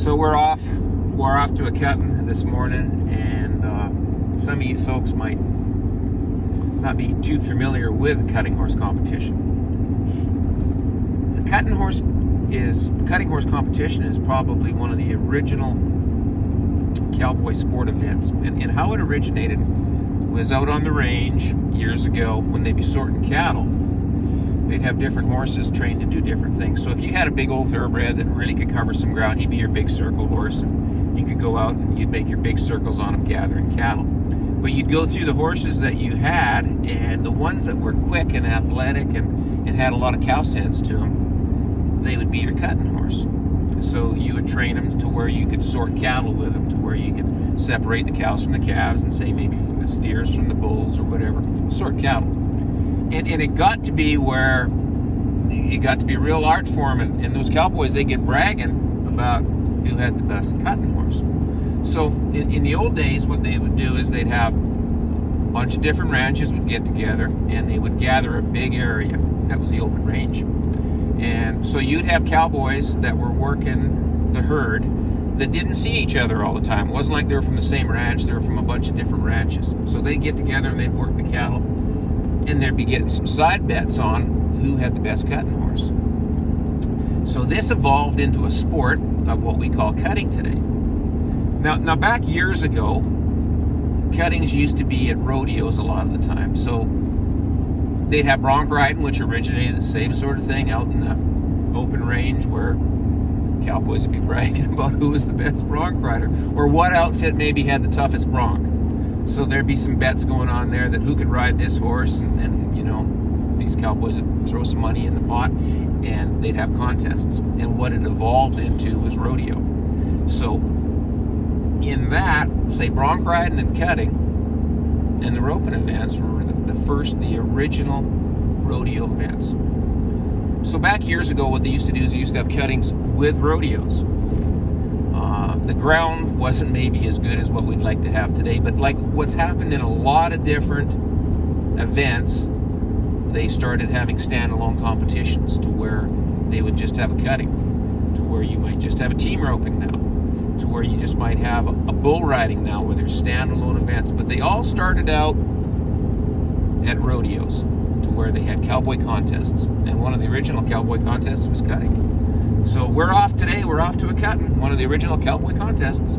So we're off to a cutting this morning, and some of you folks might not be too familiar with the cutting horse competition. The cutting horse competition is probably one of the original cowboy sport events, and how it originated was out on the range years ago when they'd be sorting cattle. They'd have different horses trained to do different things. So if you had a big old thoroughbred that really could cover some ground, he'd be your big circle horse, and you could go out and you'd make your big circles on him gathering cattle. But you'd go through the horses that you had, and the ones that were quick and athletic and had a lot of cow sense to them, they would be your cutting horse. So you would train them to where you could sort cattle with them, to where you could separate the cows from the calves and say maybe from the steers from the bulls or whatever, sort cattle. And it got to be where it got to be a real art form, and those cowboys, they get bragging about who had the best cutting horse. So in the old days, what they would do is they'd have a bunch of different ranches would get together, and they would gather a big area. That was the open range. And so you'd have cowboys that were working the herd that didn't see each other all the time. It wasn't like they were from the same ranch, they were from a bunch of different ranches. So they'd get together and they'd work the cattle, and they'd be getting some side bets on who had the best cutting horse. So this evolved into a sport of what we call cutting today. Now back years ago, cuttings used to be at rodeos a lot of the time. So they'd have bronc riding, which originated the same sort of thing out in the open range, where cowboys would be bragging about who was the best bronc rider, or what outfit maybe had the toughest bronc. So there'd be some bets going on there that who could ride this horse, and you know, these cowboys would throw some money in the pot, and they'd have contests. And what it evolved into was rodeo. So in that, say bronc riding and cutting and the roping events were the original rodeo events. So back years ago, what they used to do is they used to have cuttings with rodeos. The ground wasn't maybe as good as what we'd like to have today, but like what's happened in a lot of different events, they started having standalone competitions to where they would just have a cutting, to where you might just have a team roping now, to where you just might have a bull riding now, where there's standalone events. But they all started out at rodeos, to where they had cowboy contests, and one of the original cowboy contests was cutting. So we're off today, we're off to a cutting, one of the original cowboy contests.